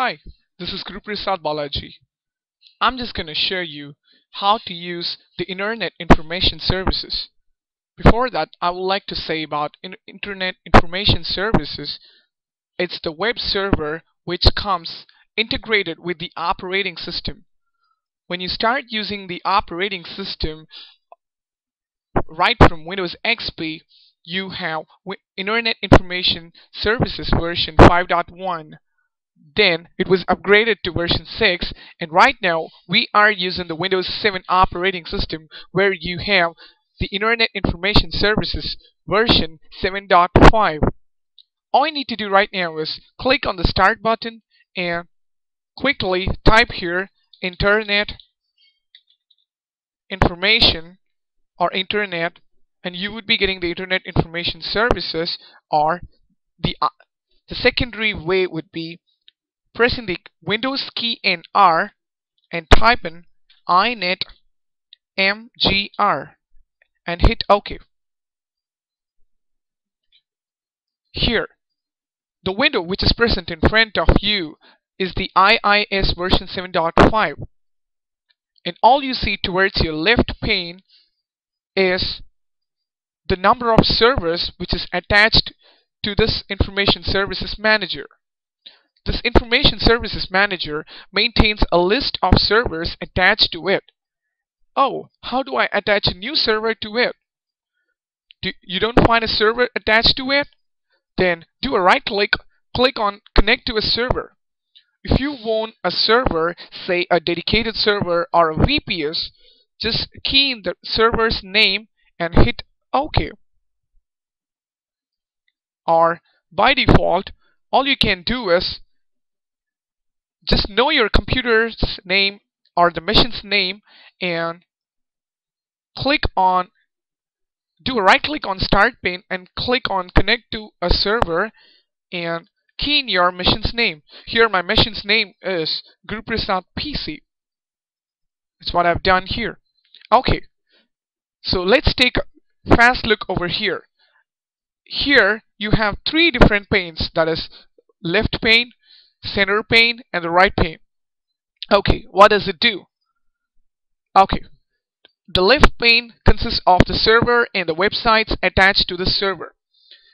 Hi, this is Guruprasad Balaji. I'm just going to show you how to use the Internet Information Services. Before that, I would like to say about Internet Information Services. It's the web server which comes integrated with the operating system. When you start using the operating system right from Windows XP, you have Internet Information Services version 5.1. Then it was upgraded to version 6, and right now we are using the Windows 7 operating system where you have the Internet Information Services version 7.5. All you need to do right now is click on the start button and quickly type here Internet Information or Internet, and you would be getting the Internet Information Services. Or the secondary way would be pressing the Windows key and R and type in INET MGR and hit OK. Here, the window which is present in front of you is the IIS version 7.5, and all you see towards your left pane is the number of servers which is attached to this Information Services Manager. This Information Services Manager maintains a list of servers attached to it. Oh, how do I attach a new server to it? You don't find a server attached to it? Then do a right click on Connect to a Server. If you want a server, say a dedicated server or a VPS, just key in the server's name and hit OK. Or by default, all you can do is just know your computer's name or the machine's name and do a right click on Start pane and click on Connect to a Server and key in your machine's name. Here my machine's name is Guruprasad PC. That's what I've done here. Okay, so let's take a fast look over here. Here you have three different panes, that is left pane, center pane, and the right pane. Okay, what does it do? Okay, the left pane consists of the server and the websites attached to the server.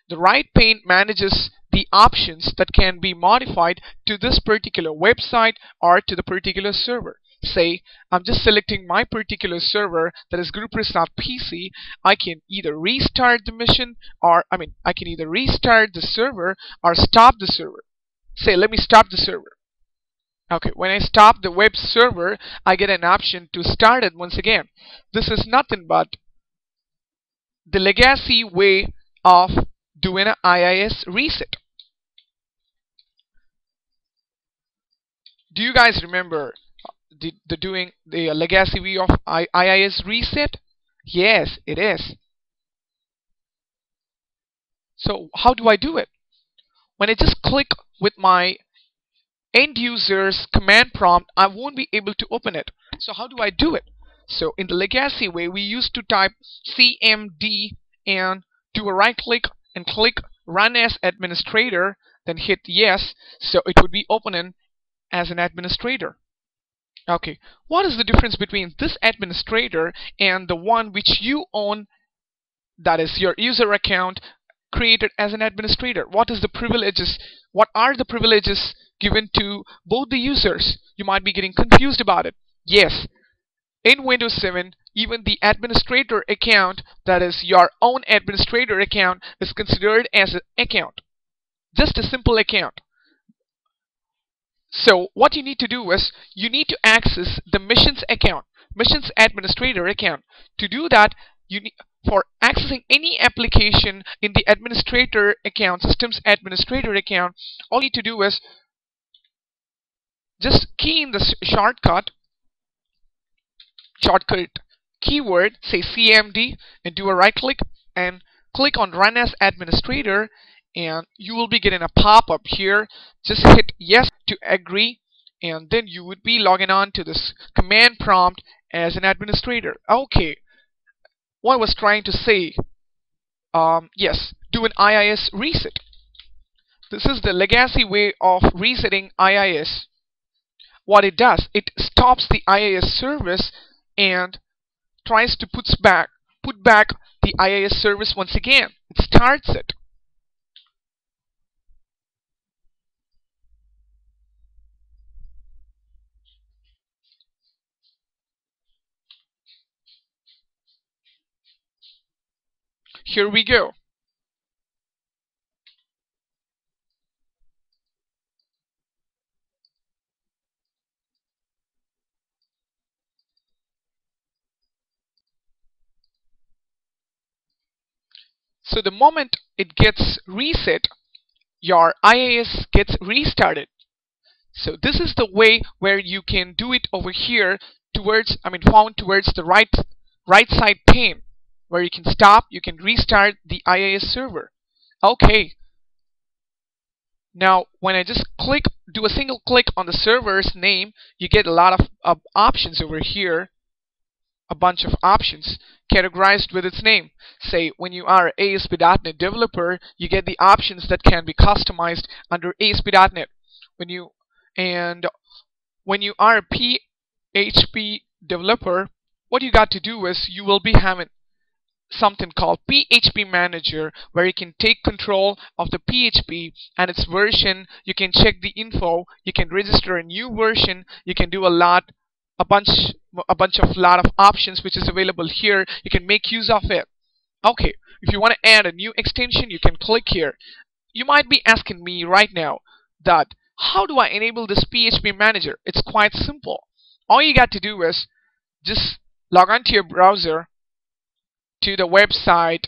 The right pane manages the options that can be modified to this particular website or to the particular server. Say, I'm just selecting my particular server, that is Guruprasad PC. I can either restart the machine, or I can either restart the server or stop the server. Say, let me stop the server. Okay, when I stop the web server, I get an option to start it once again. This is nothing but the legacy way of doing an IIS reset. Do you guys remember doing the legacy way of IIS reset? Yes, it is. So how do I do it? When I just click with my end user's command prompt, I won't be able to open it. So how do I do it? So in the legacy way, we used to type CMD and do a right click and click Run as Administrator, then hit yes, so it would be opening as an administrator. Okay, what is the difference between this administrator and the one which you own, that is your user account created as an administrator? What is the privileges? What are the privileges given to both the users? You might be getting confused about it. Yes, in Windows 7, even the administrator account, that is your own administrator account, is considered as an account. Just a simple account. So what you need to do is you need to access the missions account, missions administrator account. To do that, you need, for accessing any application in the administrator account, systems administrator account, all you need to do is just key in the shortcut keyword, say CMD, and do a right click and click on Run as Administrator, and you will be getting a pop-up here. Just hit yes to agree, and then you would be logging on to this command prompt as an administrator. Okay, what I was trying to say, yes, do an IIS reset. This is the legacy way of resetting IIS. What it does, it stops the IIS service and tries to put back the IIS service once again. It starts it. Here we go. So the moment it gets reset, your IIS gets restarted. So this is the way where you can do it over here towards, found towards the right side pane, where you can stop, you can restart the IIS server. Okay. Now, when I just do a single click on the server's name, you get a lot of options over here, a bunch of options categorized with its name. Say, when you are an ASP.NET developer, you get the options that can be customized under ASP.NET. And when you are a PHP developer, what you got to do is you will be having something called PHP Manager, where you can take control of the PHP and its version. You can check the info, you can register a new version, you can do a bunch of lot of options which is available here. You can make use of it. Okay, if you want to add a new extension, you can click here. You might be asking me right now that how do I enable this PHP Manager? It's quite simple. All you got to do is just log on to your browser, to the website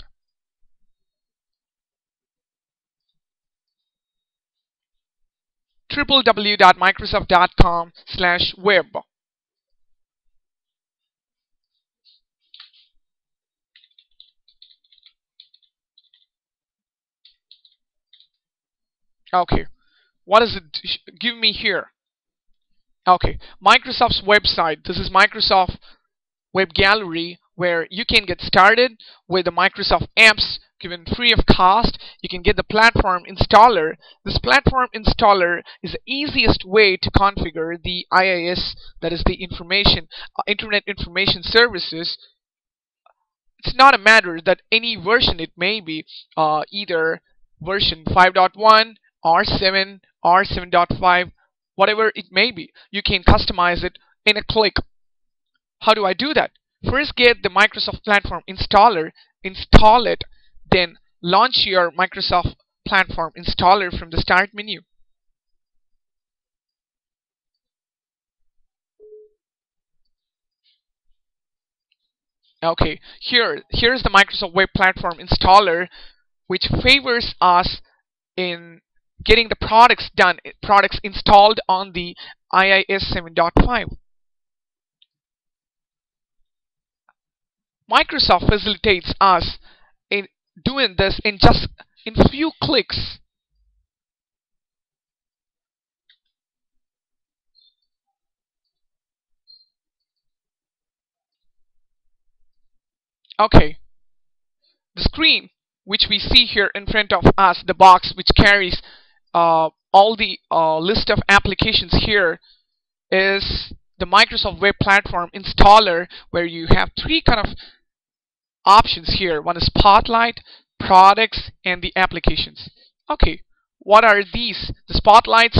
www.microsoft.com/web. Okay, what does it give me here? Okay, Microsoft's website. This is Microsoft Web Gallery, where you can get started with the Microsoft apps given free of cost. You can get the platform installer. This platform installer is the easiest way to configure the IIS, that is the Internet Information Services. It's not a matter that any version it may be, either version 5.1 or 7 or 7.5, whatever it may be. You can customize it in a click. How do I do that? First, get the Microsoft Platform Installer, install it, then launch your Microsoft Platform Installer from the Start menu. Okay, here's the Microsoft Web Platform Installer, which favors us in getting the products installed on the IIS 7.5. Microsoft facilitates us in doing this in just in few clicks. Okay, the screen which we see here in front of us, the box which carries all the list of applications here, is the Microsoft Web Platform Installer, where you have three kind of options here. One is Spotlight, Products, and the Applications. Okay, what are these? The Spotlight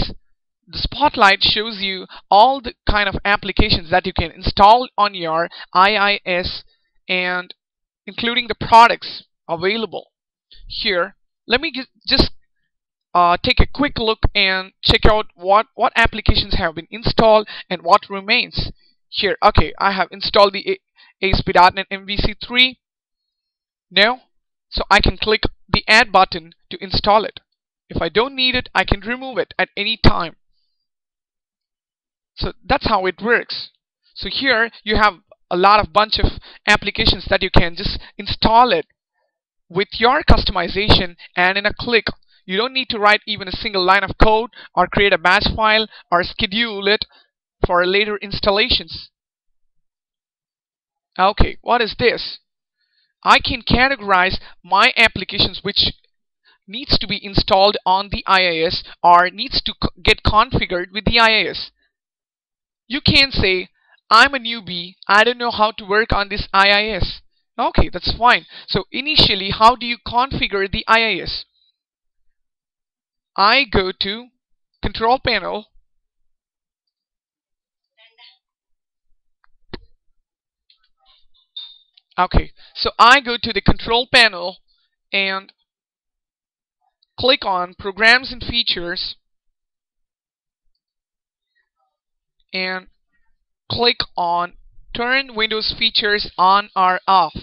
shows you all the kind of applications that you can install on your IIS, and including the products available here. Let me just take a quick look and check out what applications have been installed and what remains here. Okay, I have installed the ASP.NET MVC3 now, so I can click the add button to install it. If I don't need it, I can remove it at any time. So that's how it works. So here you have a bunch of applications that you can just install it with your customization and in a click. You don't need to write even a single line of code or create a batch file or schedule it for later installations. Okay, what is this? I can categorize my applications which needs to be installed on the IIS or needs to get configured with the IIS. You can say, I'm a newbie, I don't know how to work on this IIS. Okay, that's fine. So initially, how do you configure the IIS? I go to Control Panel, okay, so I go to the Control Panel and click on Programs and Features and click on Turn Windows Features on or off.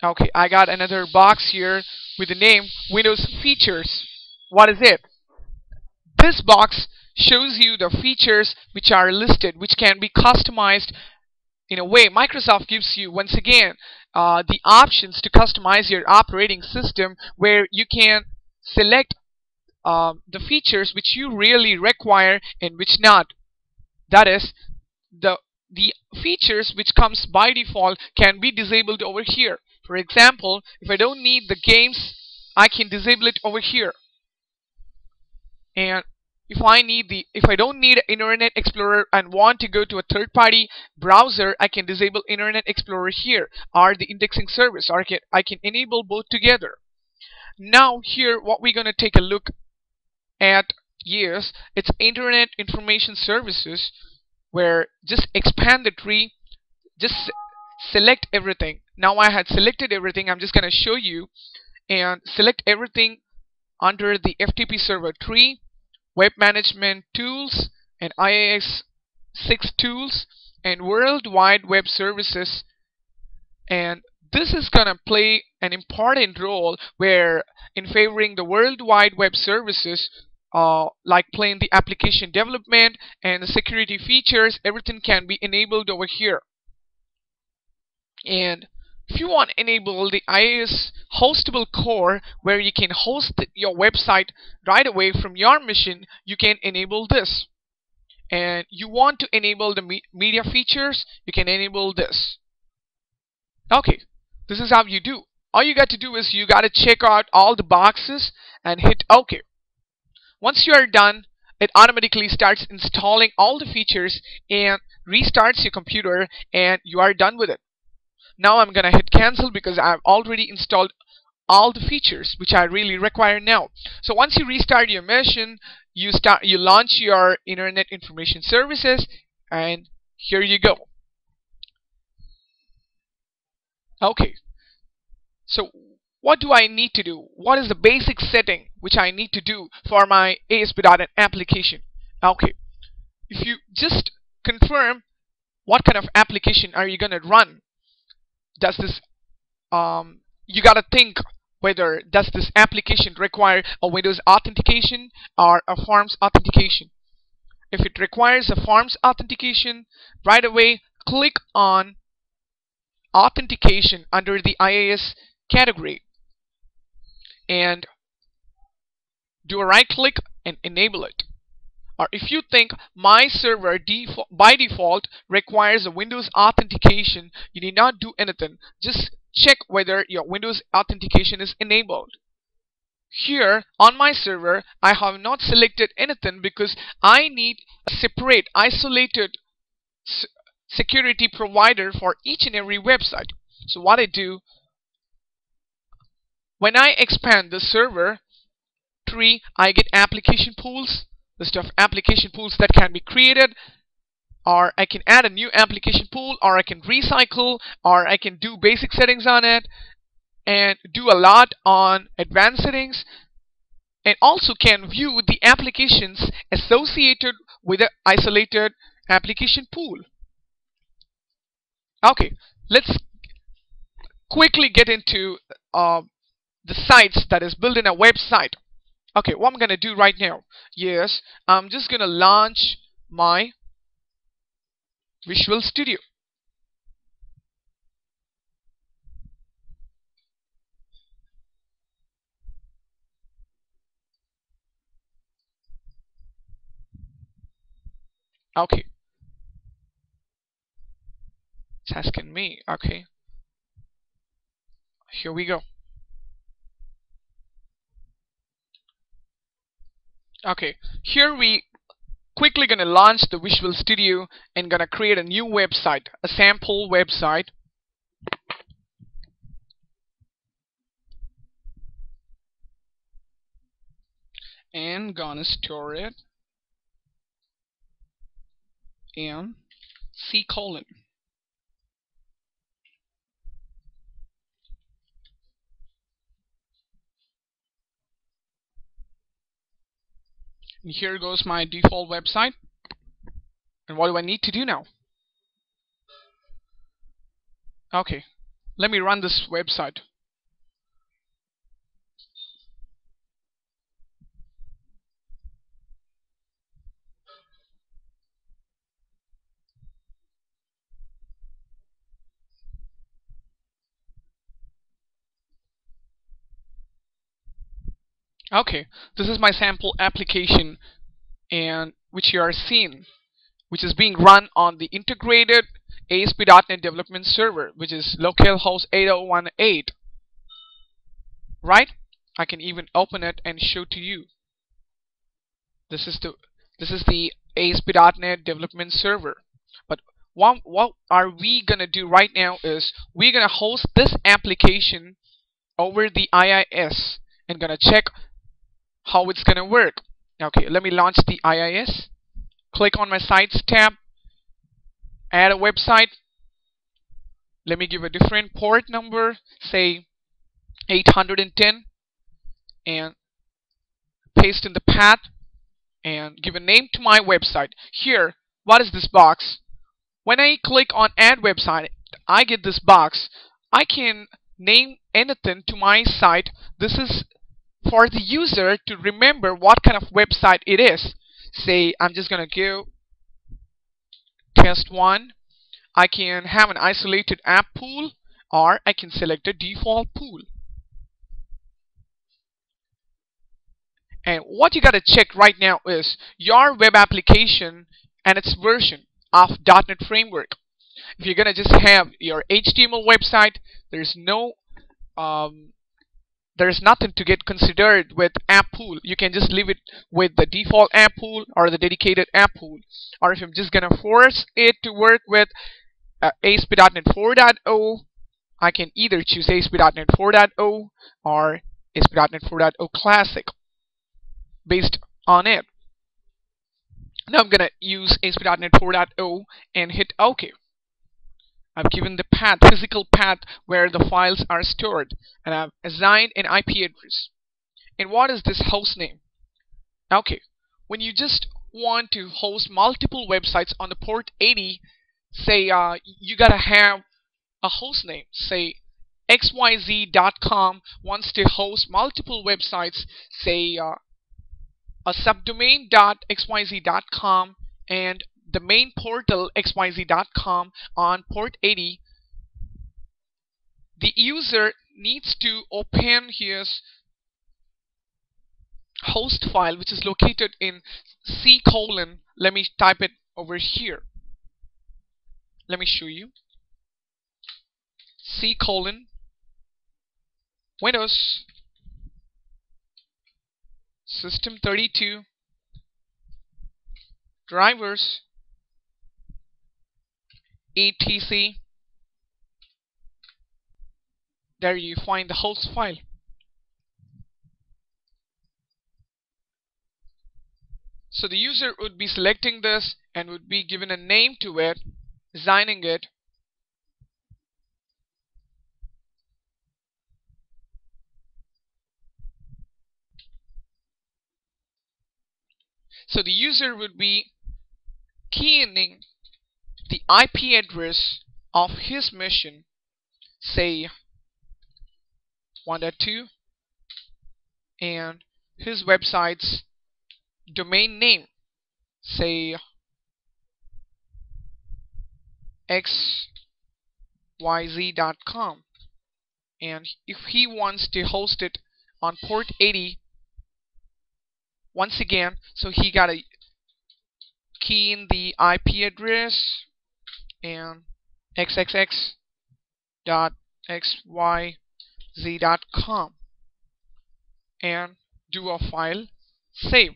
Okay, I got another box here with the name Windows Features. What is it? This box shows you the features which are listed, which can be customized in a way. Microsoft gives you, once again, the options to customize your operating system, where you can select the features which you really require and which not. That is, the features which comes by default can be disabled over here. For example, if I don't need the games, I can disable it over here. And if I don't need Internet Explorer and want to go to a third-party browser, I can disable Internet Explorer here, or the indexing service, or I can enable both together. Now here, what we're gonna take a look at is it's Internet Information Services, where just expand the tree, just select everything. Now I had selected everything. I'm just gonna show you and select everything under the FTP server tree, web management tools, and IIS 6 tools, and World Wide Web Services. And this is gonna play an important role where in favoring the World Wide Web Services, like playing the application development and the security features, everything can be enabled over here. And if you want to enable the IIS hostable core, where you can host your website right away from your machine, you can enable this. And you want to enable the media features, you can enable this. Okay, this is how you do. All you got to do is you got to check out all the boxes and hit OK. Once you are done, it automatically starts installing all the features and restarts your computer, and you are done with it. Now I'm gonna hit cancel because I've already installed all the features which I really require now. So once you restart your machine, you launch your Internet Information Services, and here you go. Okay, so what do I need to do? What is the basic setting which I need to do for my ASP.NET application? Okay, if you just confirm what kind of application are you gonna run, does this you gotta think whether does this application require a Windows authentication or a Forms authentication. If it requires a Forms authentication, right away click on authentication under the IIS category and do a right click and enable it. Or if you think my server by default requires a Windows authentication, you need not do anything. Just check whether your Windows authentication is enabled. Here on my server, I have not selected anything because I need a separate, isolated security provider for each and every website. So what I do, when I expand the server tree, I get application pools, list of application pools that can be created, or I can add a new application pool, or I can recycle, or I can do basic settings on it and do a lot on advanced settings, and also can view the applications associated with the isolated application pool. Okay, let's quickly get into the sites that is building a website. Okay, what I'm gonna do right now, yes, I'm just gonna launch my Visual Studio. Okay, it's asking me. Okay, here we go. Okay, here we quickly gonna launch the Visual Studio and gonna create a new website, a sample website. And gonna store it in C colon. And here goes my default website. And what do I need to do now? Okay, let me run this website. Okay, this is my sample application, and which you are seeing, which is being run on the integrated ASP.NET development server, which is localhost 8018. Right? I can even open it and show to you. This is the ASP.NET development server. But what are we gonna do right now is we're gonna host this application over the IIS and gonna check how it's gonna work. Okay, let me launch the IIS. Click on my Sites tab, add a website. Let me give a different port number, say 810, and paste in the path and give a name to my website. Here, what is this box? When I click on add website, I get this box. I can name anything to my site. This is for the user to remember what kind of website it is. Say I'm just gonna go test1. I can have an isolated app pool, or I can select a default pool. And what you gotta check right now is your web application and its version of .NET Framework. If you're gonna just have your HTML website, there's nothing to get considered with app pool. You can just leave it with the default app pool or the dedicated app pool. Or if I'm just gonna force it to work with ASP.NET 4.0, I can either choose ASP.NET 4.0 or ASP.NET 4.0 Classic based on it. Now I'm gonna use ASP.NET 4.0 and hit OK. I've given the path, physical path where the files are stored, and I've assigned an IP address. And what is this host name? Okay, when you just want to host multiple websites on the port 80, say you gotta have a host name. Say xyz.com wants to host multiple websites, say a subdomain.xyz.com and the main portal xyz.com on port 80. The user needs to open his host file, which is located in C colon. Let me type it over here. Let me show you. C colon Windows System 32 drivers etc. There you find the host file. So the user would be selecting this and would be given a name to it, assigning it. So the user would be keying the IP address of his machine, say 1.2, and his website's domain name, say xyz.com. And if he wants to host it on port 80, once again, so he gotta key in the IP address and xxx.xyz.com and do a file save.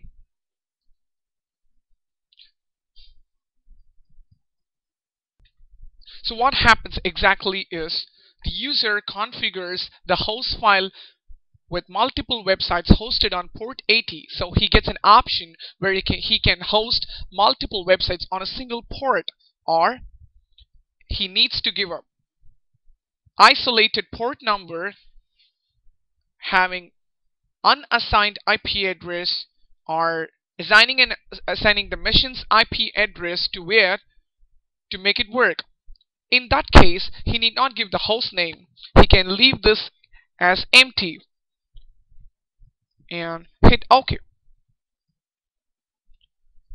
So what happens exactly is the user configures the host file with multiple websites hosted on port 80. So he gets an option where he can host multiple websites on a single port, or he needs to give a isolated port number having unassigned IP address, or assigning the mission's IP address to it to make it work. In that case, he need not give the host name. He can leave this as empty and hit OK.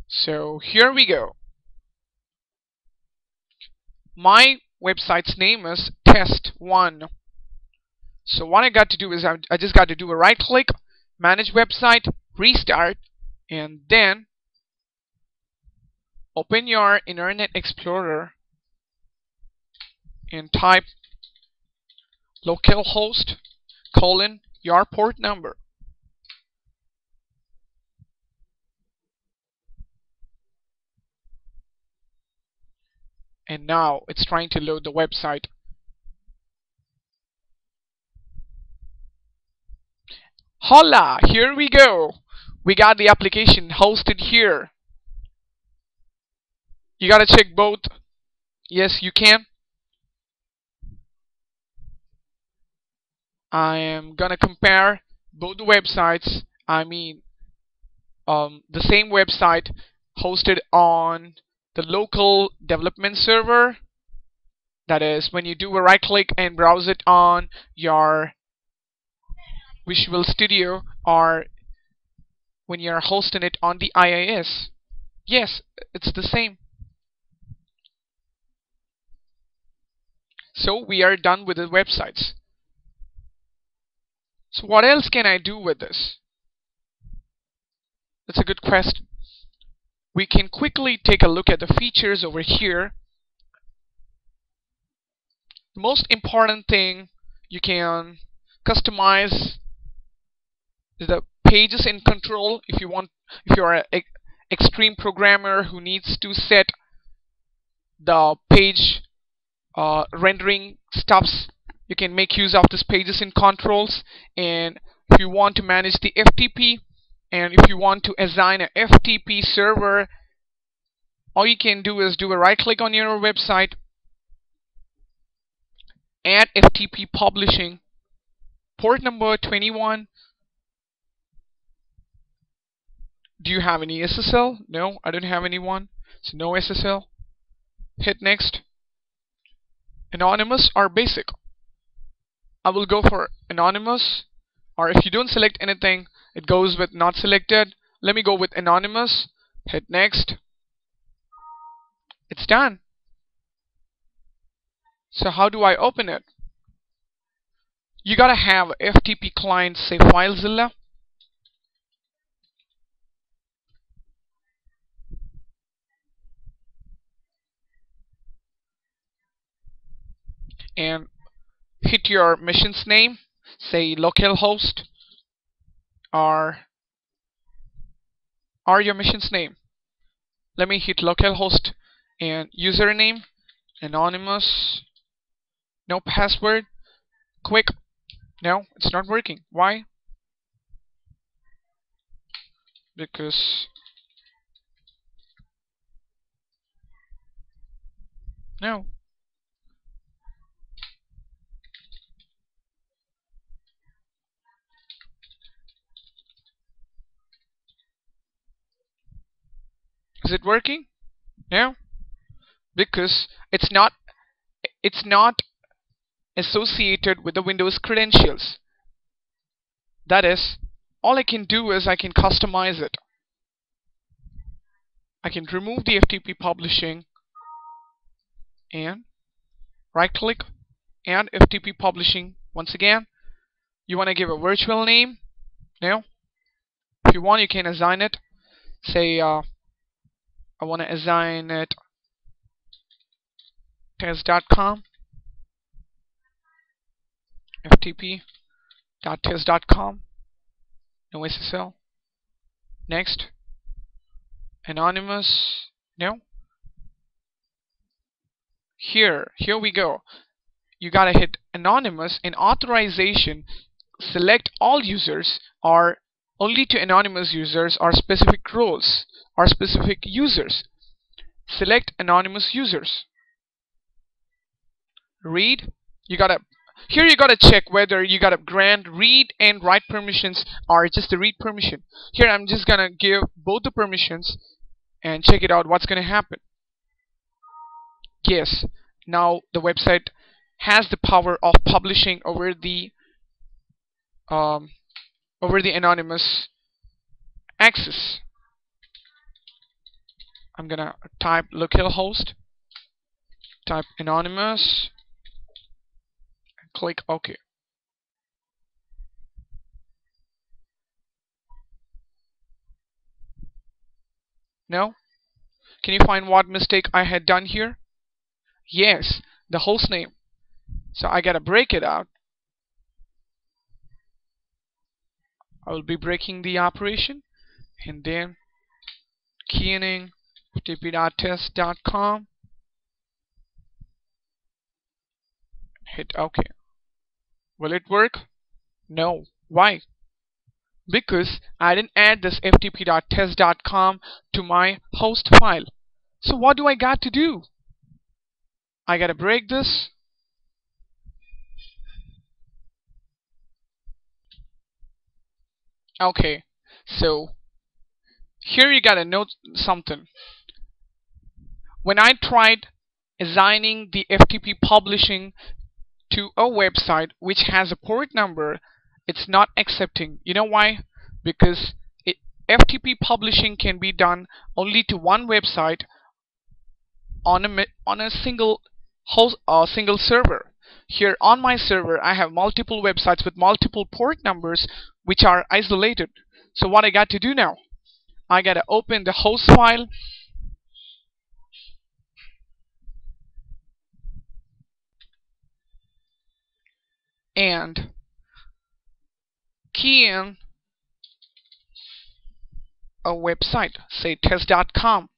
So here we go. My website's name is test1. So what I got to do is I just got to do a right click, manage website, restart, and then open your Internet Explorer and type localhost : your port number. And now it's trying to load the website. Hola! Here we go! We got the application hosted here. You gotta check both. Yes, you can. I am gonna compare both the websites. I mean, the same website hosted on the local development server. That is, when you do a right click and browse it on your Visual Studio, or when you're hosting it on the IIS. Yes, it's the same. So we are done with the websites. So what else can I do with this? That's a good question. We can quickly take a look at the features over here. The most important thing you can customize is the pages in control. If you're an extreme programmer who needs to set the page rendering stuffs, you can make use of this pages in controls. And if you want to manage the FTP, and if you want to assign an FTP server, all you can do is do a right click on your website, add FTP publishing, port number 21. Do you have any SSL? No, I don't have anyone. So no SSL. Hit next. Anonymous or basic? I will go for anonymous, or if you don't select anything, it goes with not selected. Let me go with anonymous. Hit next. It's done. So how do I open it? You gotta have FTP client, say FileZilla. And hit your mission's name, say localhost, or your mission's name. Let me hit localhost and username, anonymous, no password, quick. No, it's not working. Why? Because no. Is it working? No. Because it's not associated with the Windows credentials. That is, all I can do is I can customize it. I can remove the FTP publishing and right click and FTP publishing. Once again, you want to give a virtual name? No. If you want, you can assign it. Say I want to assign it test.com, ftp.test.com, no SSL. Next. Anonymous, no. Here we go. You gotta hit anonymous. In authorization, select all users or only to anonymous users or specific roles or specific users. Select anonymous users. Read. You gotta Here you gotta check whether you gotta grant read and write permissions or just the read permission. Here I'm just gonna give both the permissions and check it out what's gonna happen. Yes, now the website has the power of publishing um, over the anonymous access. I'm gonna type localhost, type anonymous, and click OK. No? Can you find what mistake I had done here? Yes, the host name. So I gotta break it out. I will be breaking the operation and then keying php.test.com. Hit OK. Will it work? No. Why? Because I didn't add this ftp.test.com to my host file. So what do I got to do? I gotta break this. Okay, so here you gotta note something. When I tried assigning the FTP publishing to a website which has a port number, it's not accepting. You know why? Because FTP publishing can be done only to one website on a single host or single server. Here on my server I have multiple websites with multiple port numbers which are isolated. So what I got to do now? I gotta open the host file and key in a website, say test.com.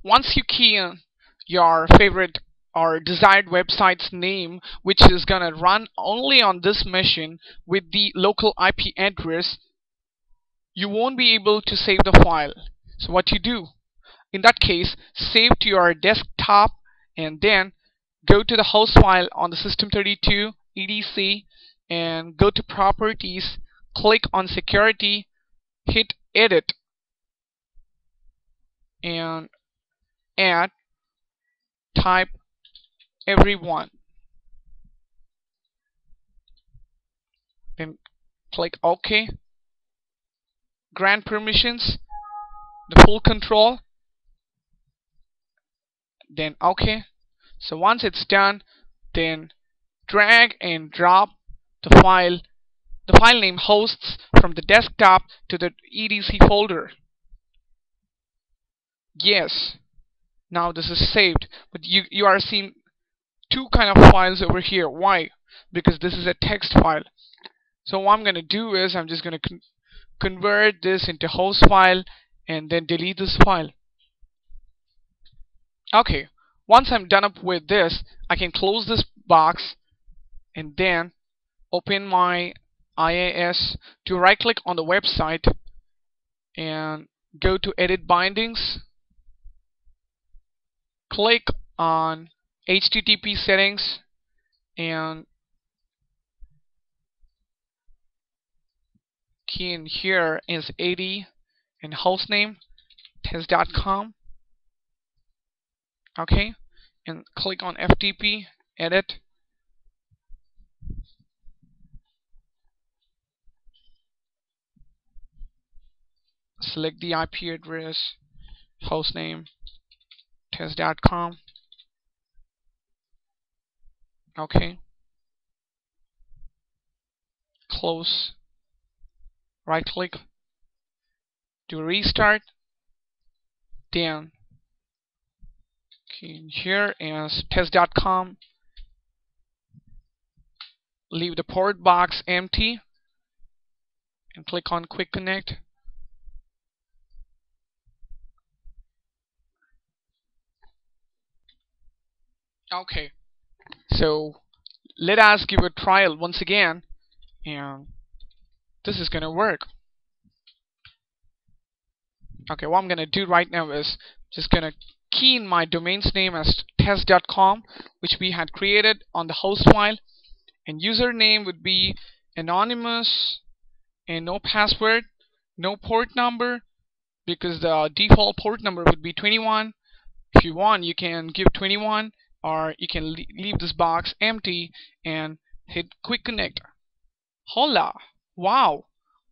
Once you key in your favorite or desired website's name, which is gonna run only on this machine with the local IP address, you won't be able to save the file. So what you do? In that case, save to your desktop and then go to the host file on the System32 EDC and go to Properties, click on Security, hit Edit and add type everyone. Then click OK. Grant permissions, the full control, then OK. So once it's done, then drag and drop the file name hosts from the desktop to the EDC folder. Yes, now this is saved, but you are seeing two kind of files over here. Why? Because this is a text file. So what I'm gonna do is I'm just gonna convert this into host file and then delete this file. Okay, once I'm done up with this, I can close this box and then open my IIS to right click on the website and go to edit bindings, click on HTTP settings and key in here is AD and hostname test.com. Okay, and click on FTP, edit, select the IP address, hostname test.com. Okay, close, right click, do restart, then key in here is test.com, leave the port box empty and click on quick connect. Okay, so let us give a trial once again, and this is gonna work. Okay, what I'm gonna do right now is just gonna key in my domain's name as test.com, which we had created on the host file, and username would be anonymous and no password, no port number, because the default port number would be 21. If you want, you can give 21, or you can leave this box empty and hit quick connect. Hola! Wow!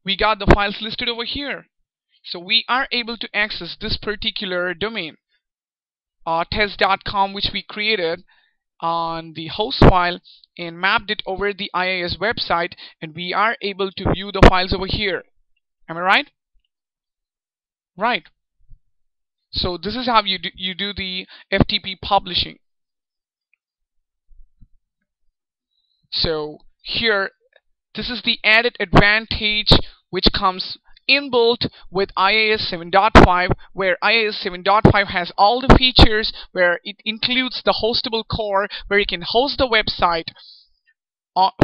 We got the files listed over here. So we are able to access this particular domain, test.com, which we created on the host file and mapped it over the IIS website, and we are able to view the files over here. Am I right? Right. So this is how you do the FTP publishing. So here, this is the added advantage which comes inbuilt with IIS 7.5, where IIS 7.5 has all the features, where it includes the hostable core, where you can host the website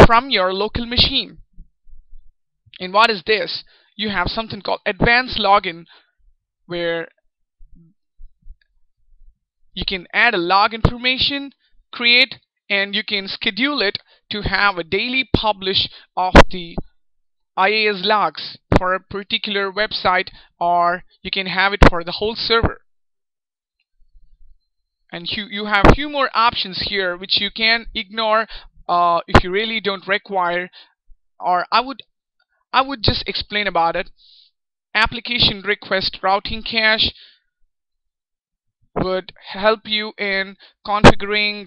from your local machine. And what is this? You have something called advanced login, where you can add a log information, create, and you can schedule it to have a daily publish of the IIS logs for a particular website, or you can have it for the whole server. And you have a few more options here which you can ignore if you really don't require, or I would just explain about it. Application request routing cache would help you in configuring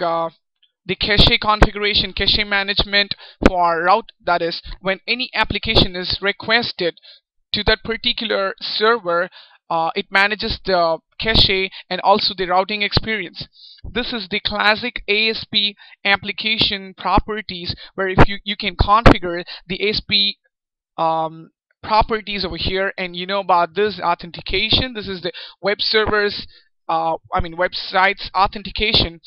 the cache configuration, cache management for route. That is, when any application is requested to that particular server, it manages the cache and also the routing experience. This is the classic ASP application properties, where if you can configure the ASP properties over here, and you know about this authentication. This is the web servers, websites authentication.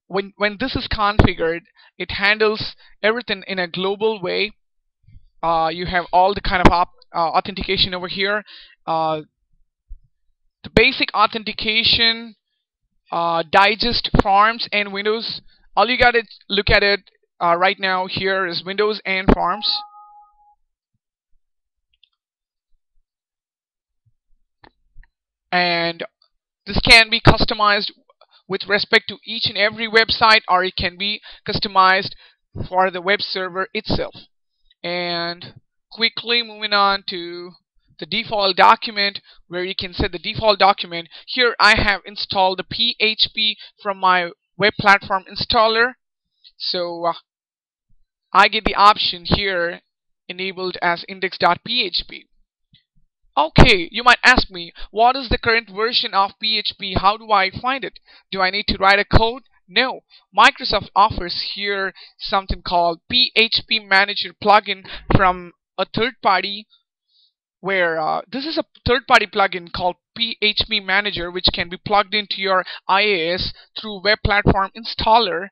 When this is configured, it handles everything in a global way. You have all the kind of authentication over here. The basic authentication, digest, forms, and Windows. All you gotta look at it right now here is Windows and forms. And this can be customized with respect to each and every website, or it can be customized for the web server itself. And quickly moving on to the default document, where you can set the default document. Here I have installed the PHP from my web platform installer, so I get the option here enabled as index.php. Okay, you might ask me, what is the current version of PHP? How do I find it? Do I need to write a code? No. Microsoft offers here something called PHP Manager plugin from a third party, where this is a third-party plugin called PHP Manager, which can be plugged into your IIS through Web Platform Installer.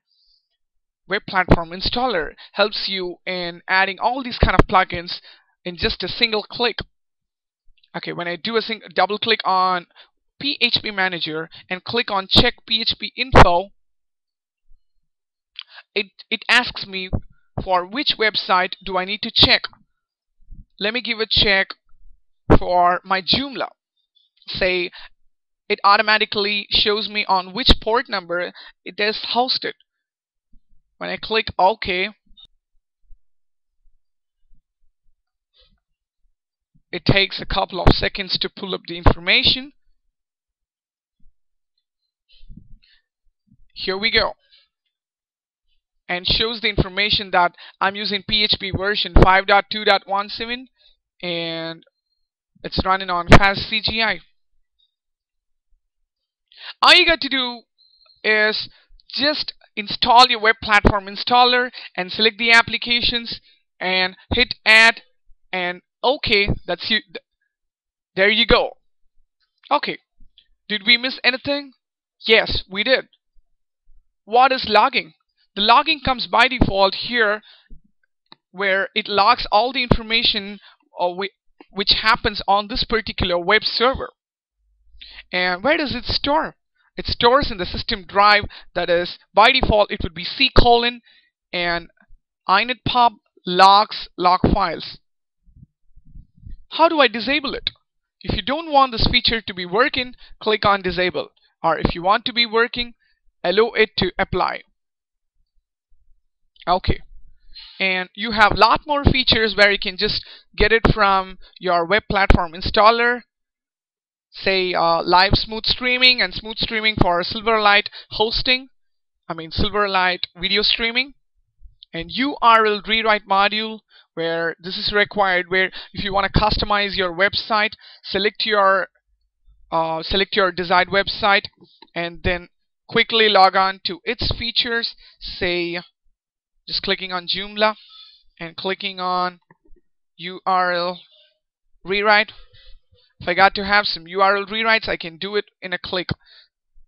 Web Platform Installer helps you in adding all these kind of plugins in just a single click. Okay, when I do a double click on PHP Manager and click on check PHP info, it asks me for which website do I need to check. Let me give a check for my Joomla. Say it automatically shows me on which port number it is hosted. When I click OK, it takes a couple of seconds to pull up the information. Here we go. And shows the information that I'm using PHP version 5.2.17 and it's running on fast CGI. All you got to do is just install your web platform installer and select the applications and hit add and OK. That's you. There you go. Okay. Did we miss anything? Yes, we did. what is logging? The logging comes by default here, where it logs all the information which happens on this particular web server. And where does it store? It stores in the system drive. That is, by default it would be C:, and initpub logs log files. How do I disable it? If you don't want this feature to be working, click on disable, or if you want to be working, allow it to apply. Okay, and you have a lot more features where you can just get it from your web platform installer. Say live smooth streaming and smooth streaming for Silverlight hosting, Silverlight video streaming, and URL rewrite module, where this is required, where if you want to customize your website, select your desired website and then quickly log on to its features. Say just clicking on Joomla and clicking on URL rewrite. If I got to have some URL rewrites, I can do it in a click.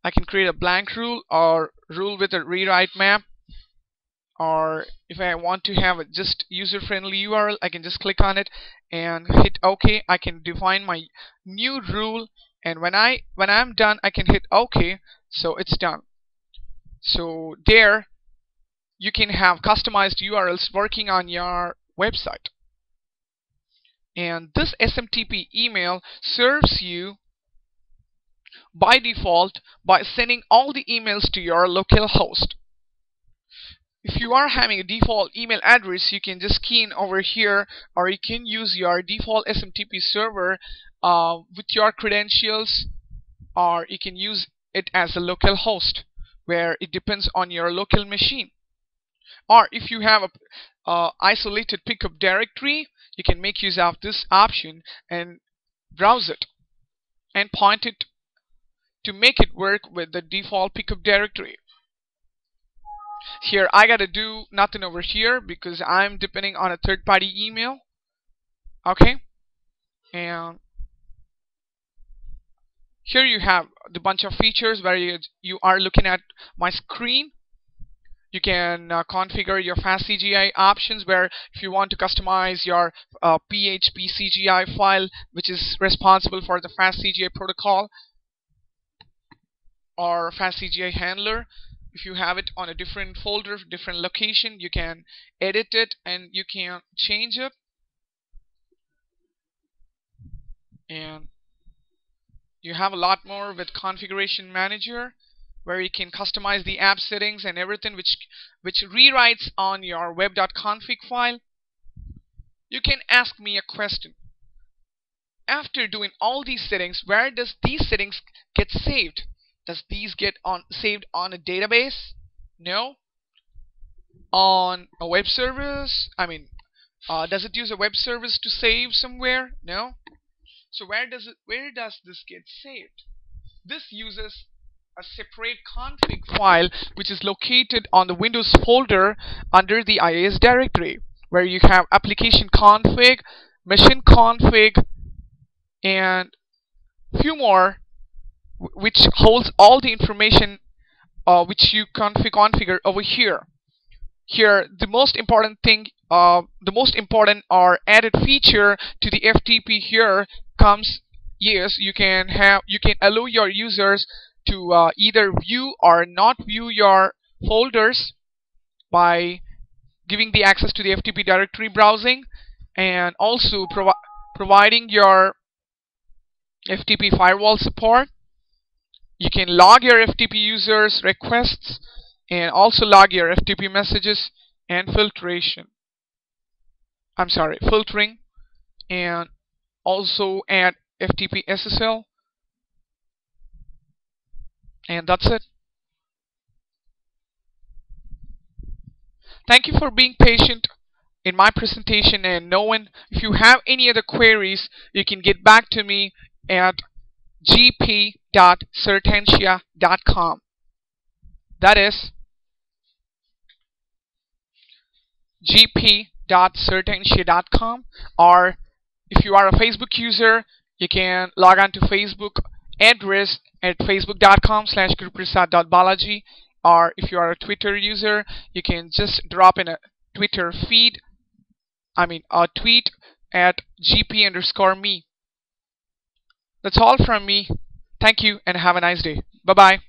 I can create a blank rule or rule with a rewrite map, or if I want to have a just user-friendly URL, I can just click on it and hit OK. I can define my new rule, and when I'm done, I can hit OK. So it's done. So there you can have customized URLs working on your website. And this SMTP email serves you by default by sending all the emails to your local host. If you are having a default email address, you can just key in over here, or you can use your default SMTP server with your credentials, or you can use it as a local host, where it depends on your local machine. Or if you have a isolated pickup directory, you can make use of this option and browse it and point it to make it work with the default pickup directory. Here I gotta do nothing over here because I'm depending on a third-party email. Okay, and here you have the bunch of features where you are looking at my screen. You can configure your fast CGI options, where if you want to customize your PHP CGI file, which is responsible for the fast CGI protocol or fast CGI handler, if you have it on a different folder, different location, you can edit it and you can change it. And you have a lot more with Configuration Manager, where you can customize the app settings and everything which rewrites on your web.config file. You can ask me a question. After doing all these settings, where does these settings get saved? Does these get saved on a database? No. On a web service? Does it use a web service to save somewhere? No. So where does this get saved? This uses a separate config file which is located on the Windows folder under the IIS directory, where you have application config, machine config, and few more, which holds all the information which you configure over here. Here, the most important thing, the most important or added feature to the FTP here comes. Yes, you can allow your users to either view or not view your folders by giving the access to the FTP directory browsing, and also providing your FTP firewall support. You can log your FTP users requests and also log your FTP messages and filtering, and also add FTP SSL. And that's it. Thank you for being patient in my presentation and knowing. If you have any other queries, you can get back to me at gp.certentia.com. That is gp.certentia.com. Or if you are a Facebook user, you can log on to Facebook address at facebook.com/guruprasad.balaji, or if you are a Twitter user, you can just drop in a Twitter feed, a tweet at gp_me. That's all from me. Thank you and have a nice day. Bye bye.